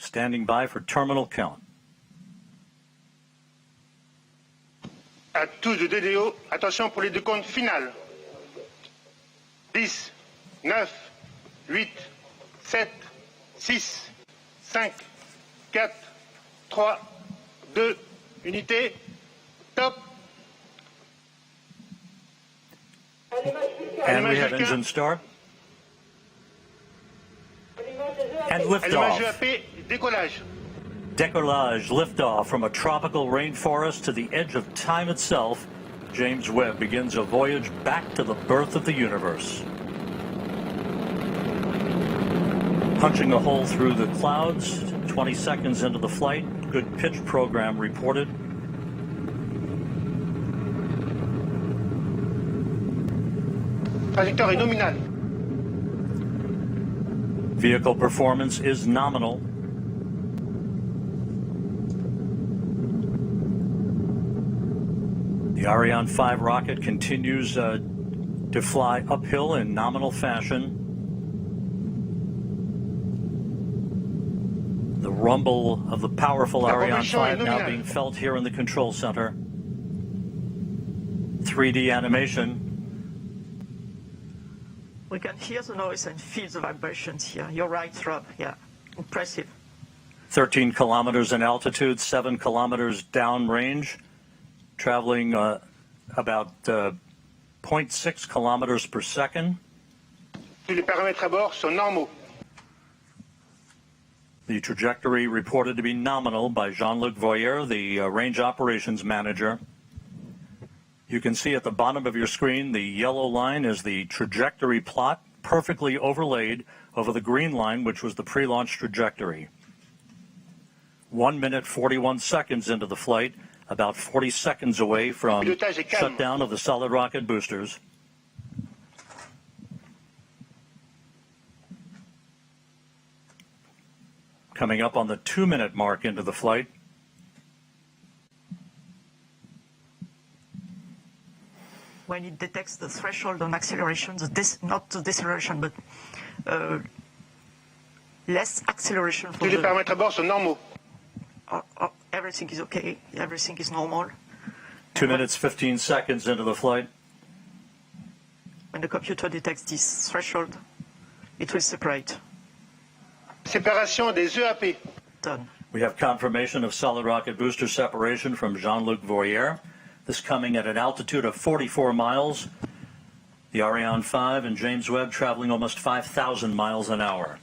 Standing by for terminal count. À tous de DDO, attention pour les décomptes finales. 10, 9, 8, 7, 6, 5, 4, 3, 2, unité, top. And we have engine start. And liftoff. Décollage. Decollage, liftoff from a tropical rainforest to the edge of time itself. James Webb begins a voyage back to the birth of the universe. Punching a hole through the clouds, 20 seconds into the flight. Good pitch program reported. Trajectoire est nominale. Vehicle performance is nominal. The Ariane 5 rocket continues to fly uphill in nominal fashion. The rumble of the powerful Ariane 5 now being felt here in the control center. 3D animation. We can hear the noise and feel the vibrations here. You're right, Rob. Yeah, impressive. 13 kilometers in altitude, 7 kilometers downrange, traveling about 0.6 kilometers per second. Tous les paramètres à bord sont normaux. The trajectory reported to be nominal by Jean-Luc Voyer, the range operations manager. You can see at the bottom of your screen, the yellow line is the trajectory plot, perfectly overlaid over the green line, which was the pre-launch trajectory. 1 minute, 41 seconds into the flight, about 40 seconds away from shutdown of the solid rocket boosters. Coming up on the 2-minute mark into the flight. When it detects the threshold on acceleration, not the deceleration, but less acceleration. Tous les paramètres à bord sont normaux. Everything is okay. Everything is normal. 2 minutes, 15 seconds into the flight. When the computer detects this threshold, it will separate. Séparation des EAP. Done. We have confirmation of solid rocket booster separation from Jean-Luc Voyer. This coming at an altitude of 44 miles. The Ariane 5 and James Webb traveling almost 5,000 miles an hour.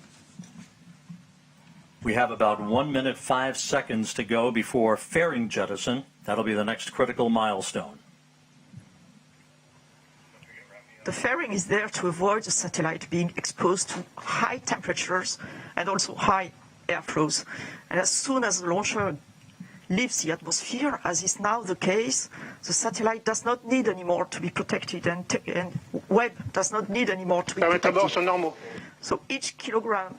We have about 1 minute, 5 seconds to go before fairing jettison. That'll be the next critical milestone. The fairing is there to avoid the satellite being exposed to high temperatures and also high airflows. And as soon as the launcher leaves the atmosphere, as is now the case, the satellite does not need anymore to be protected, and Webb does not need anymore to be protected. So each kilogram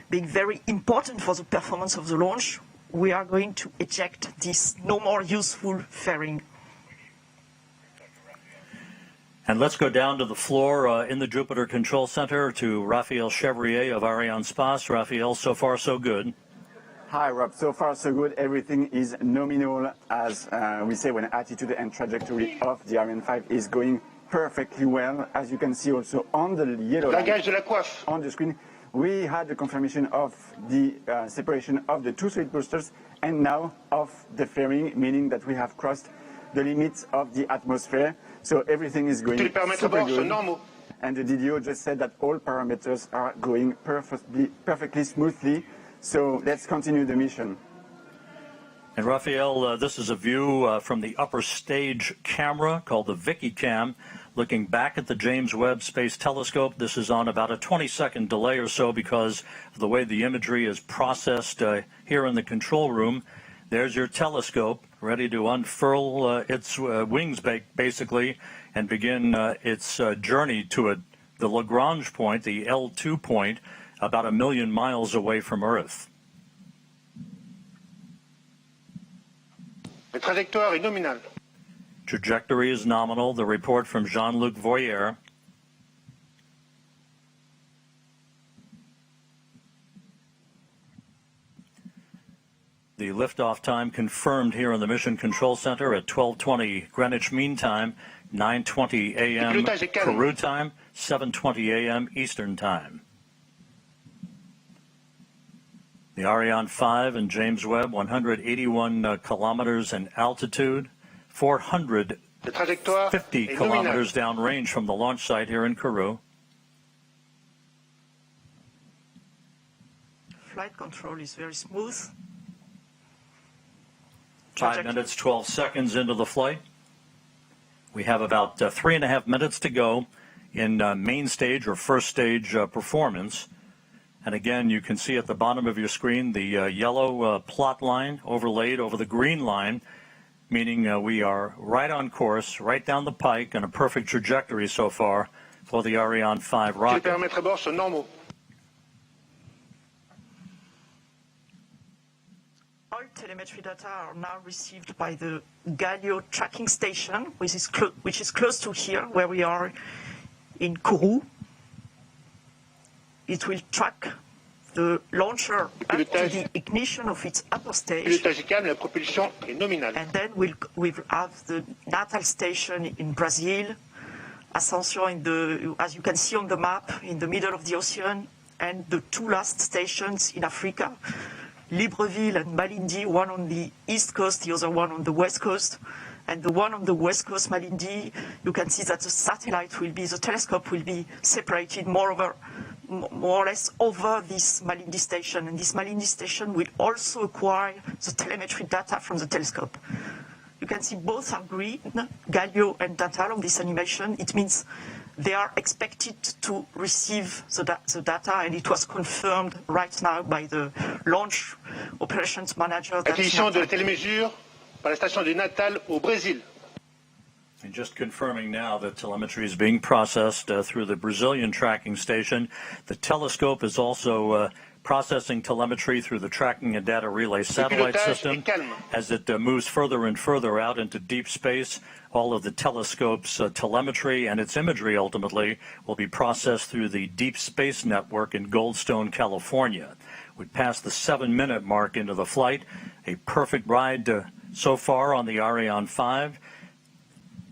being very important for the performance of the launch, we are going to eject this no more useful fairing. And let's go down to the floor in the Jupiter Control Center to Raphael Chevrier of Arianespace. Raphael, so far so good. Hi, Rob. So far, so good. Everything is nominal, as we say, when attitude and trajectory of the Ariane 5 is going perfectly well. As you can see also on the yellow line on the screen, we had the confirmation of the separation of the two solid boosters and now of the fairing, meaning that we have crossed the limits of the atmosphere. So everything is going super good. And the DDO just said that all parameters are going perfectly smoothly. So let's continue the mission. And Raphael, this is a view from the upper stage camera called the Vicky Cam, looking back at the James Webb Space Telescope. This is on about a 20-second delay or so because of the way the imagery is processed here in the control room. There's your telescope ready to unfurl its wings, basically, and begin its journey to the Lagrange point, the L2 point, about 1 million miles away from Earth. La trajectoire est nominale. Trajectory is nominal. The report from Jean-Luc Voyer. The liftoff time confirmed here in the Mission Control Center at 12:20 Greenwich Mean Time, 9:20 a.m. Peru time, 7:20 a.m. Eastern Time. The Ariane 5 and James Webb, 181 kilometers in altitude, 450 kilometers downrange from the launch site here in Kourou. Flight control is very smooth. 5 minutes, 12 seconds into the flight. We have about 3.5 minutes to go in main stage or first stage performance. And again, you can see at the bottom of your screen the yellow plot line overlaid over the green line, meaning we are right on course, right down the pike, and a perfect trajectory so far for the Ariane 5 rocket. All telemetry data are now received by the Galileo tracking station, which is close to here, where we are in Kourou. It will track the launcher up to the ignition of its upper stage, and then we'll have the Natal station in Brazil, Ascension as you can see on the map, in the middle of the ocean, and the two last stations in Africa, Libreville and Malindi, one on the east coast, the other one on the west coast. And the one on the west coast, Malindi, you can see that the telescope will be separated more or less over this Malindi station. And this Malindi station will also acquire the telemetry data from the telescope. You can see both are green, Galileo and Natal, on this animation. It means they are expected to receive the data, and it was confirmed right now by the launch operations manager. Acquisition de télémesure par la station de Natal au Brésil. And just confirming now that telemetry is being processed through the Brazilian tracking station. The telescope is also processing telemetry through the tracking and data relay satellite system. As it moves further and further out into deep space, all of the telescope's telemetry and its imagery ultimately will be processed through the Deep Space Network in Goldstone, California. We passed the 7-minute mark into the flight. A perfect ride so far on the Ariane 5.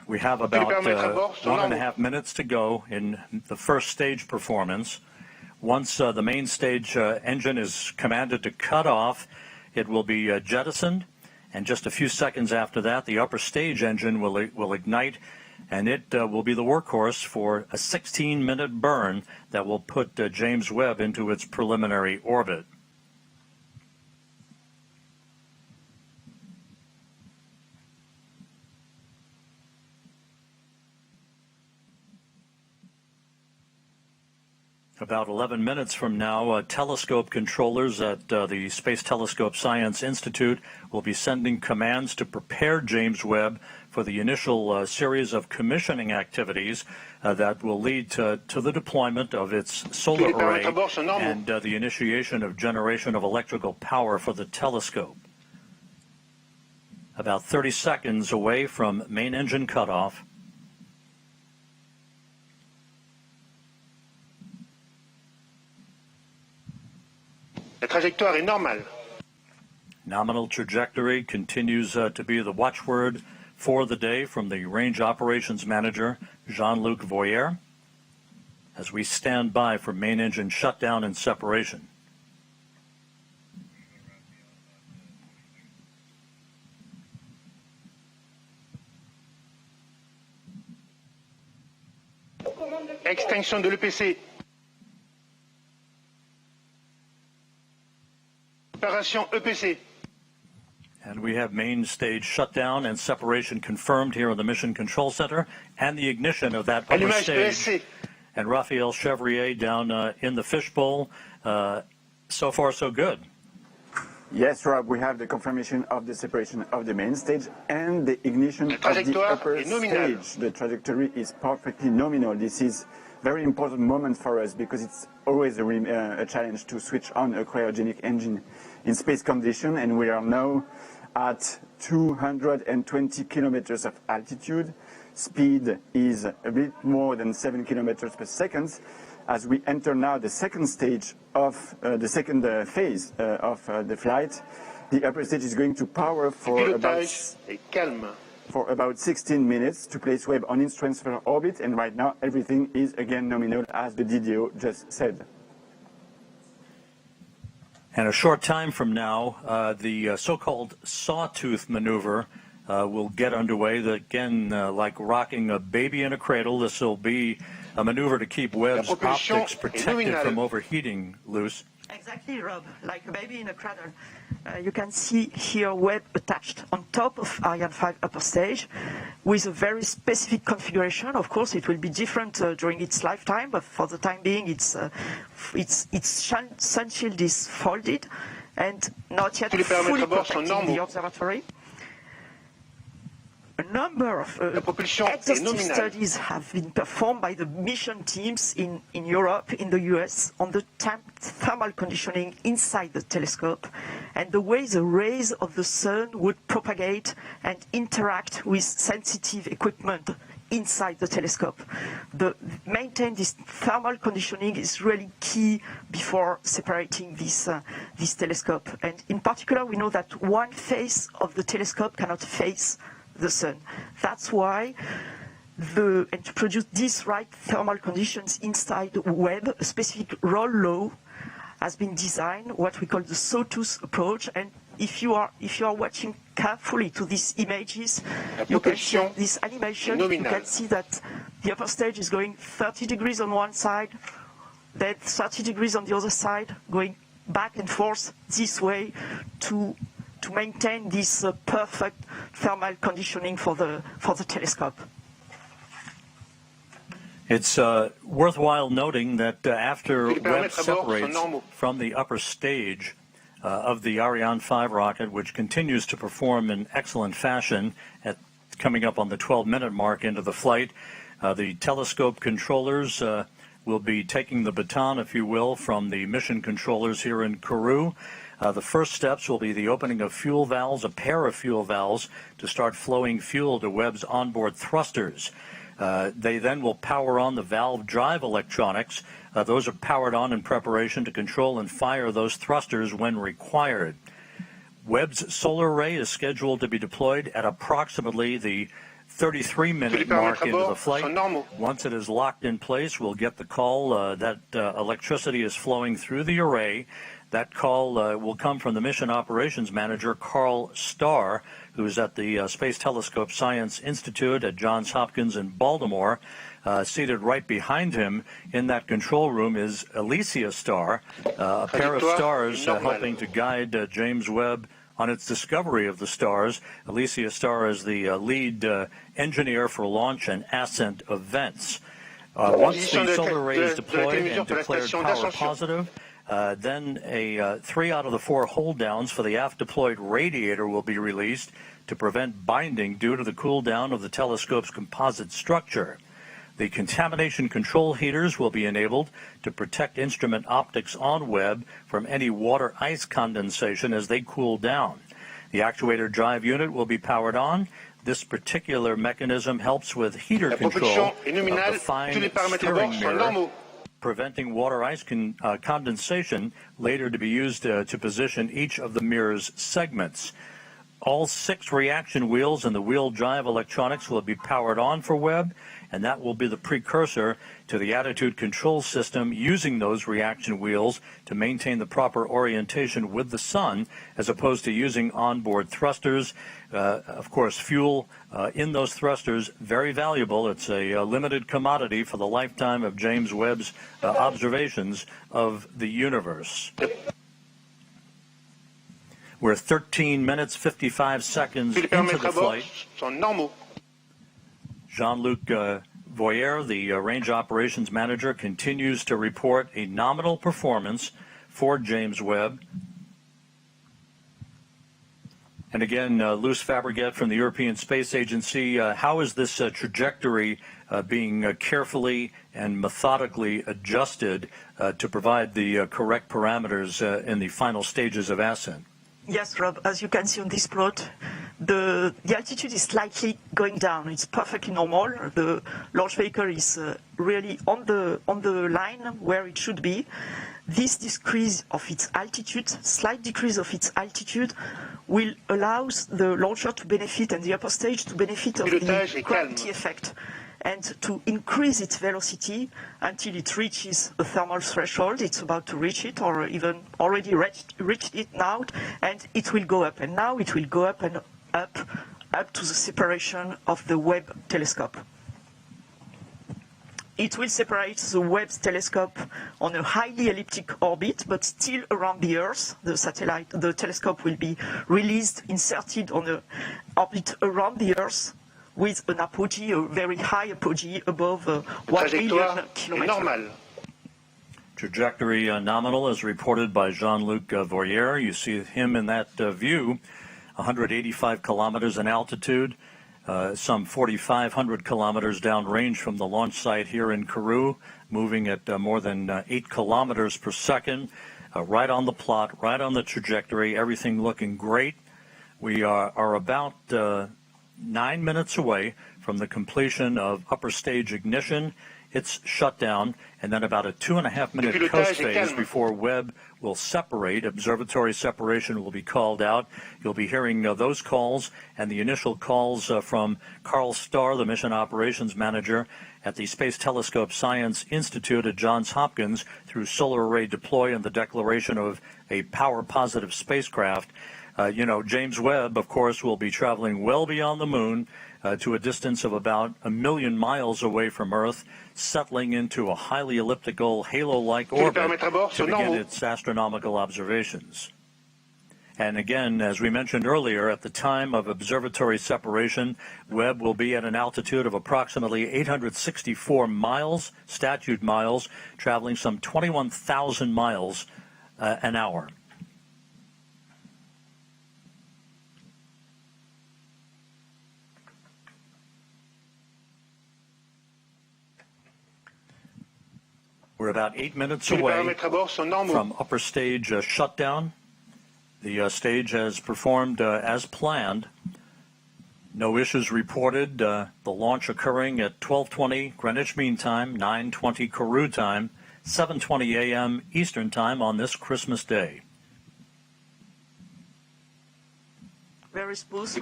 We have about 1.5 minutes to go in the first stage performance. Once the main stage engine is commanded to cut off, it will be jettisoned, and just a few seconds after that, the upper stage engine will ignite, and it will be the workhorse for a 16-minute burn that will put James Webb into its preliminary orbit. About 11 minutes from now, telescope controllers at the Space Telescope Science Institute will be sending commands to prepare James Webb for the initial series of commissioning activities that will lead to the deployment of its solar array and the initiation of generation of electrical power for the telescope. About 30 seconds away from main engine cutoff. La trajectoire est normale. Nominal trajectory continues to be the watchword for the day from the Range Operations Manager, Jean-Luc Voyer, as we stand by for main engine shutdown and separation. Extinction de l'EPC. Opération EPC. And we have main stage shutdown and separation confirmed here in the Mission Control Center, and the ignition of that upper stage. And Raphael Chevrier down in the fishbowl. So far, so good. Yes, Rob, we have the confirmation of the separation of the main stage and the ignition of the upper stage. The trajectory is perfectly nominal. This is a very important moment for us because it's always a challenge to switch on a cryogenic engine in space condition, and we are now at 220 kilometers of altitude. Speed is a bit more than 7 kilometers per second as we enter now the second stage of the second phase of the flight. The upper stage is going to power for Pilotage est calme. about 16 minutes to place Webb on its transfer orbit, and right now everything is again nominal, as the DDO just said. And a short time from now, the so-called Sawtooth Maneuver will get underway. Again, like rocking a baby in a cradle, this will be a maneuver to keep Webb's optics protected from overheating, Luce. Exactly, Rob, like a baby in a cradle. You can see here Webb attached on top of Ariane 5 upper stage with a very specific configuration. Of course, it will be different during its lifetime, but for the time being, its sun shield is folded and not yet fully protecting the observatory. A number of exhaustive studies have been performed by the mission teams in Europe, in the US, on the thermal conditioning inside the telescope and the way the rays of the sun would propagate and interact with sensitive equipment inside the telescope. Maintain this thermal conditioning is really key before separating this telescope. And in particular, we know that one face of the telescope cannot face the sun. That's why, and to produce these right thermal conditions inside Webb, a specific roll law has been designed, what we call the Sawtooth Approach. And if you are watching carefully to these images, you can see this animation. You can see that the upper stage is going 30 degrees on one side, then 30 degrees on the other side, going back and forth this way to maintain this perfect thermal conditioning for the telescope. It's worthwhile noting that after Webb separates from the upper stage of the Ariane 5 rocket, which continues to perform in excellent fashion coming up on the 12-minute mark into the flight, the telescope controllers will be taking the baton, if you will, from the mission controllers here in Kourou. The first steps will be the opening of fuel valves, a pair of fuel valves, to start flowing fuel to Webb's onboard thrusters. They then will power on the valve drive electronics. Those are powered on in preparation to control and fire those thrusters when required. Webb's solar array is scheduled to be deployed at approximately the 33-minute mark into the flight. Once it is locked in place, we'll get the call that electricity is flowing through the array. That call will come from the Mission Operations Manager, Carl Starr, who's at the Space Telescope Science Institute at Johns Hopkins in Baltimore. Seated right behind him in that control room is Alicia Starr, a pair of stars helping to guide James Webb on its discovery of the stars. Alicia Starr is the lead engineer for launch and ascent events. Once the solar array is deployed and declared power positive, then 3 out of the 4 hold downs for the aft deployed radiator will be released to prevent binding due to the cool down of the telescope's composite structure. The contamination control heaters will be enabled to protect instrument optics on Webb from any water ice condensation as they cool down. The actuator drive unit will be powered on. This particular mechanism helps with heater control of the fine steering mirror, preventing water ice condensation, later to be used to position each of the mirror's segments. All 6 reaction wheels and the wheel drive electronics will be powered on for Webb, and that will be the precursor to the attitude control system using those reaction wheels to maintain the proper orientation with the sun, as opposed to using onboard thrusters. Of course, fuel in those thrusters, very valuable. It's a limited commodity for the lifetime of James Webb's observations of the universe. We're 13 minutes, 55 seconds into the flight. Jean-Luc Voyer, the Range Operations Manager, continues to report a nominal performance for James Webb. And again, Luce Fabregat from the European Space Agency, how is this trajectory being carefully and methodically adjusted to provide the correct parameters in the final stages of ascent? Yes, Rob, as you can see on this plot, the altitude is slightly going down. It's perfectly normal. The launch vehicle is really on the line where it should be. this decrease of its altitude, slight decrease of its altitude, will allow the launcher to benefit and the upper stage to benefit of the gravity effect and to increase its velocity until it reaches a thermal threshold. It's about to reach it, or even already reached it now, and it will go up. And now it will go up and up to the separation of the Webb telescope. It will separate the Webb telescope on a highly elliptic orbit, but still around the Earth. The telescope will be released, inserted on an orbit around the Earth with an apogee, a very high apogee above 1 million kilometers. Trajectory nominal as reported by Jean-Luc Voyer. You see him in that view, 185 kilometers in altitude. Some 4,500 kilometers downrange from the launch site here in Kourou, moving at more than 8 kilometers per second, right on the plot, right on the trajectory, everything looking great. We are about 9 minutes away from the completion of upper stage ignition. It's shutdown, and then about a 2.5-minute coast phase before Webb will separate. Observatory separation will be called out. You'll be hearing those calls and the initial calls from Carl Starr, the mission operations manager at the Space Telescope Science Institute at Johns Hopkins, through solar array deploy and the declaration of a power-positive spacecraft. James Webb, of course, will be traveling well beyond the moon to a distance of about 1 million miles away from Earth, settling into a highly elliptical halo-like orbit to begin its astronomical observations. And again, as we mentioned earlier, at the time of observatory separation, Webb will be at an altitude of approximately 864 miles, statute miles, traveling some 21,000 miles an hour. We're about 8 minutes away from upper stage shutdown. The stage has performed as planned. No issues reported. The launch occurring at 12:20 Greenwich Mean Time, 9:20 Kourou time, 7:20 a.m. Eastern Time on this Christmas Day. Very smooth.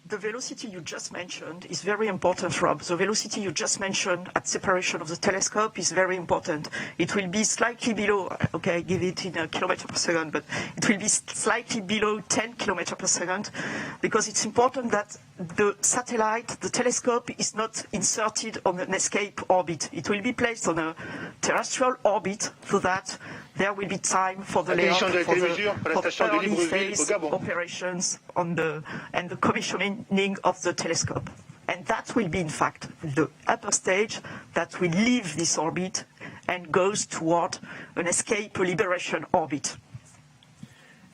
The velocity you just mentioned is very important, Rob. The velocity you just mentioned at separation of the telescope is very important. It will be slightly below, okay, I give it in kilometers per second, but it will be slightly below 10 kilometers per second, because it's important that the satellite, the telescope, is not inserted on an escape orbit. It will be placed on a terrestrial orbit so that there will be time for the layout, for the early phase operations and the commissioning of the telescope. And that will be, in fact, the upper stage that will leave this orbit and goes toward an escape liberation orbit.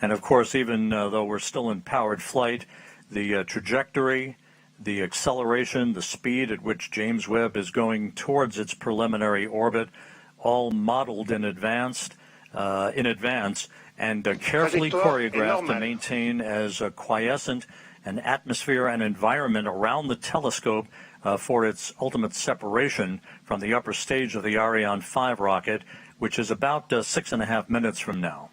And of course, even though we're still in powered flight, the trajectory, the acceleration, the speed at which James Webb is going towards its preliminary orbit, all modeled in advance and carefully choreographed to maintain as quiescent an atmosphere and environment around the telescope for its ultimate separation from the upper stage of the Ariane 5 rocket, which is about 6.5 minutes from now.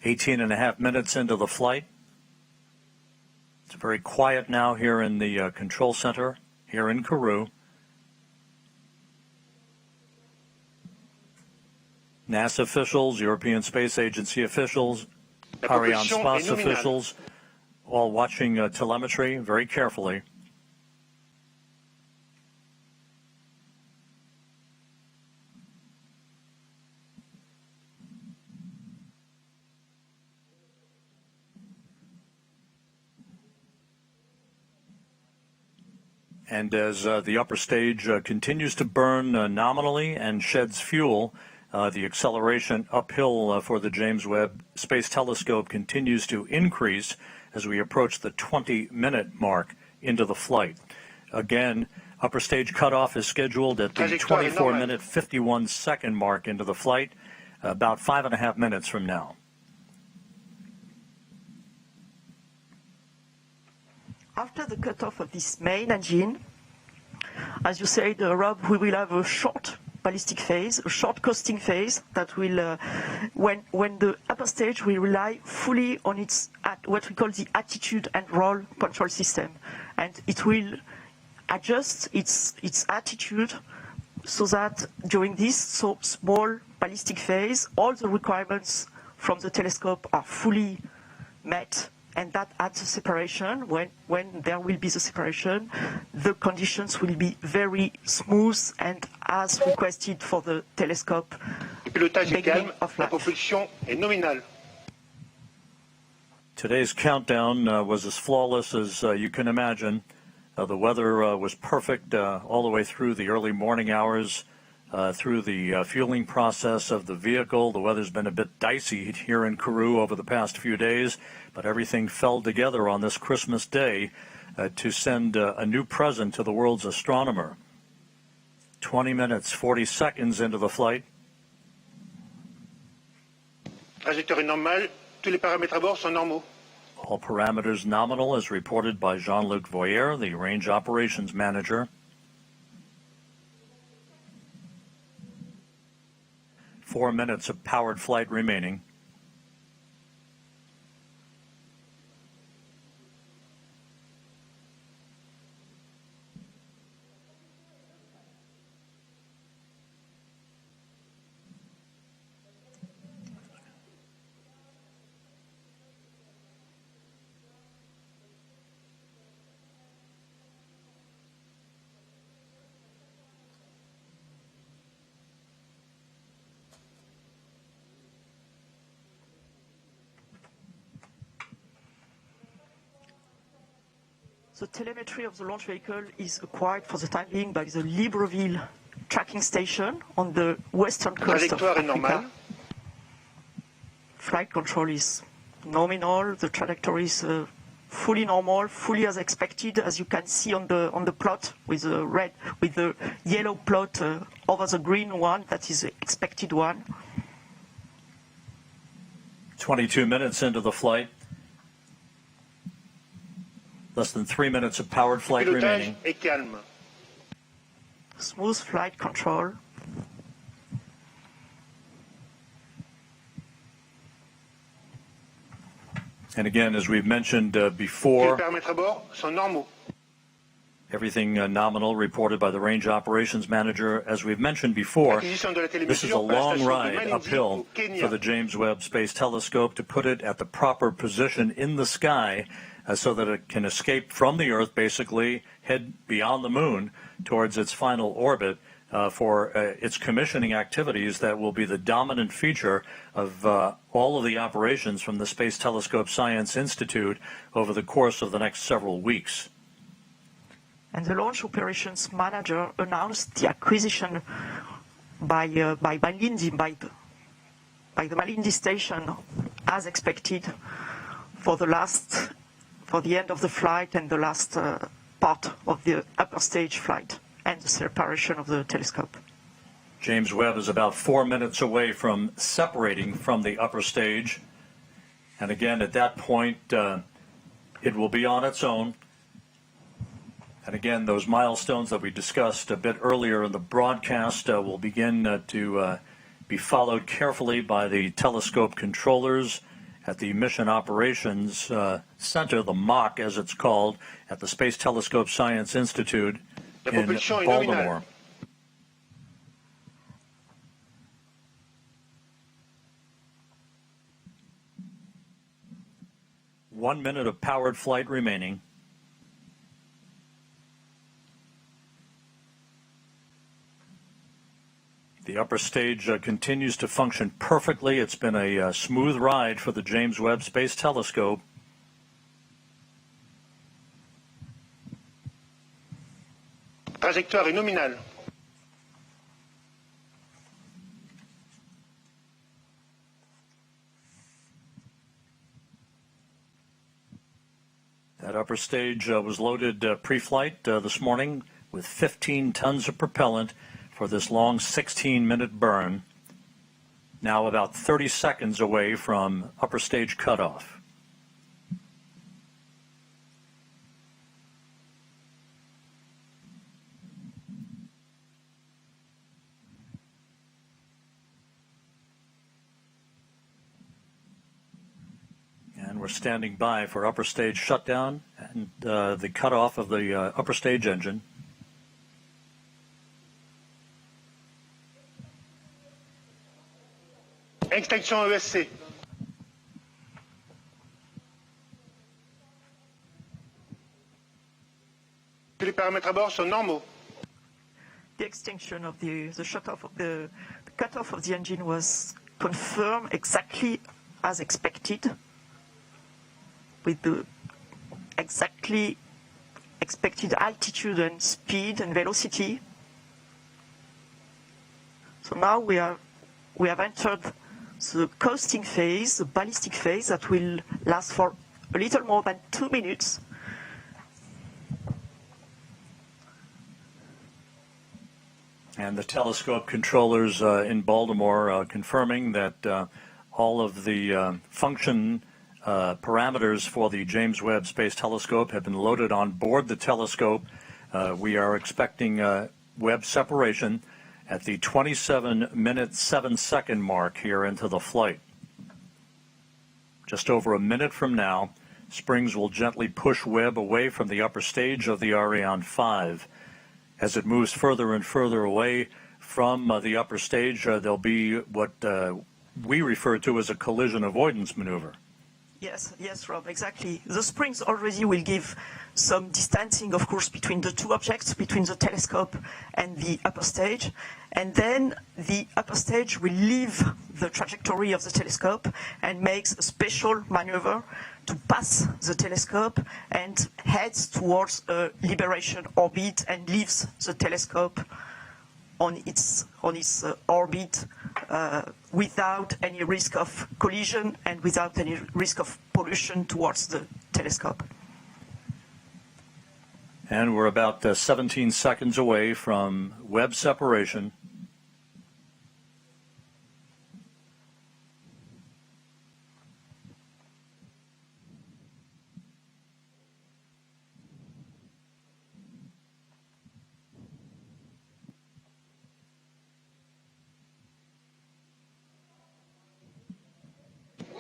Eighteen and a half minutes into the flight. It's very quiet now here in the control center here in Kourou. NASA officials, European Space Agency officials, Arianespace officials, all watching telemetry very carefully. And as the upper stage continues to burn nominally and sheds fuel, the acceleration uphill for the James Webb Space Telescope continues to increase as we approach the 20-minute mark into the flight. Again, upper stage cutoff is scheduled at the 24-minute, 51-second mark into the flight, about 5.5 minutes from now. after the cutoff of this main engine, as you said, Rob, we will have a short ballistic phase, a short coasting phase that will, when the upper stage will rely fully on its what we call the attitude and roll control system, and it will adjust its attitude so that during this so small ballistic phase, all the requirements from the telescope are fully met. And that at the separation, when there will be the separation, the conditions will be very smooth and as requested for the telescope. Le pilotage est calme, of la life. propulsion est nominale. Today's countdown was as flawless as you can imagine. The weather was perfect all the way through the early morning hours, through the fueling process of the vehicle. The weather's been a bit dicey here in Kourou over the past few days, but everything fell together on this Christmas day to send a new present to the world's astronomer. 20 minutes, 40 seconds into the flight. Trajectoire est normale, tous les paramètres à bord sont normaux. All parameters nominal, as reported by Jean-Luc Voyer, the range operations manager. 4 minutes of powered flight remaining. The telemetry of the launch vehicle is acquired for the time being by the Libreville tracking station on the western coast of Trajectoire est Africa. normale. Flight control is nominal. The trajectory is fully normal, fully as expected, as you can see on the plot with the yellow plot over the green one. That is the expected one. 22 minutes into the flight. Less than 3 minutes of powered flight Pilotage remaining. est calme. Smooth flight control. And again, as we've mentioned Tous les before, paramètres à bord sont normaux. everything nominal reported by the range operations manager. As we've mentioned before, Acquisition de la this is a télévision par la long station de ride Malindi uphill au Kenya. for the James Webb Space Telescope to put it at the proper position in the sky so that it can escape from the Earth, basically head beyond the moon towards its final orbit for its commissioning activities that will be the dominant feature of all of the operations from the Space Telescope Science Institute over the course of the next several weeks. And the launch operations manager announced the acquisition by Malindi, by the Malindi station, as expected, for the end of the flight and the last part of the upper stage flight and the separation of the telescope. James Webb is about 4 minutes away from separating from the upper stage. And again, at that point, it will be on its own. And again, those milestones that we discussed a bit earlier in the broadcast will begin to be followed carefully by the telescope controllers at the Mission Operations Center, the MOC as it's called, at the Space Telescope Science Institute in Baltimore. 1 minute of powered flight remaining. The upper stage continues to function perfectly. It's been a smooth ride for the James Webb Space Telescope. Trajectoire est nominale. That upper stage was loaded pre-flight this morning with 15 tons of propellant for this long 16-minute burn, now about 30 seconds away from upper stage cutoff. we're standing by for upper stage shutdown and the cutoff of the upper stage engine. Extinction ESC. Tous les paramètres à bord sont normaux. The extinction of the shut-off of the cut-off of the engine was confirmed exactly as expected, with the exactly expected altitude and speed and velocity. So now we have entered the coasting phase, the ballistic phase, that will last for a little more than 2 minutes. And the telescope controllers in Baltimore confirming that all of the function parameters for the James Webb Space Telescope have been loaded on board the telescope. We are expecting Webb separation at the 27-minute 7-second mark here into the flight. Just over a minute from now, springs will gently push Webb away from the upper stage of the Ariane 5. As it moves further and further away from the upper stage, there'll be what we refer to as a collision avoidance maneuver. Yes, Rob, exactly. The springs already will give some distancing, of course, between the two objects, between the telescope and the upper stage. And then the upper stage will leave the trajectory of the telescope and makes a special maneuver to pass the telescope and heads towards a liberation orbit and leaves the telescope on its orbit without any risk of collision and without any risk of pollution towards the telescope. And we're about 17 seconds away from Webb separation.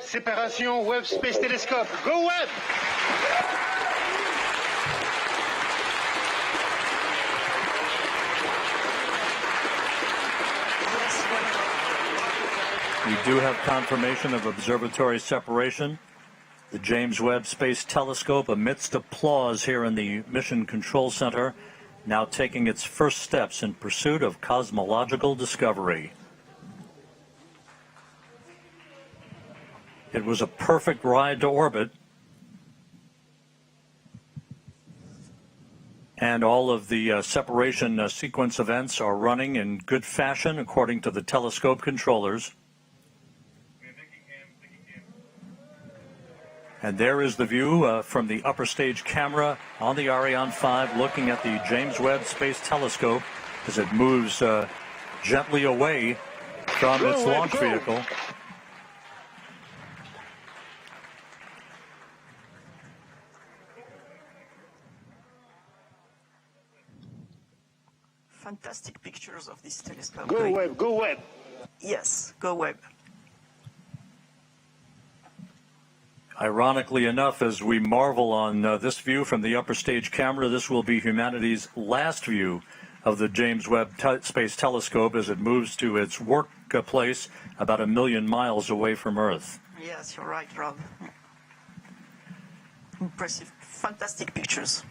Séparation Webb Space Telescope. Go Webb! We do have confirmation of observatory separation. The James Webb Space Telescope, amidst applause here in the Mission Control Center, now taking its first steps in pursuit of cosmological discovery. It was a perfect ride to orbit, and all of the separation sequence events are running in good fashion according to the telescope controllers. And there is the view from the upper stage camera on the Ariane 5 looking at the James Webb Space Telescope as it moves gently away from its launch vehicle. Fantastic pictures of this telescope. Go Webb, go Webb. Yes, go Webb. Ironically enough, as we marvel on this view from the upper stage camera, this will be humanity's last view of the James Webb Space Telescope as it moves to its workplace about 1 million miles away from Earth. Yes, you're right, Rob. Impressive, fantastic pictures.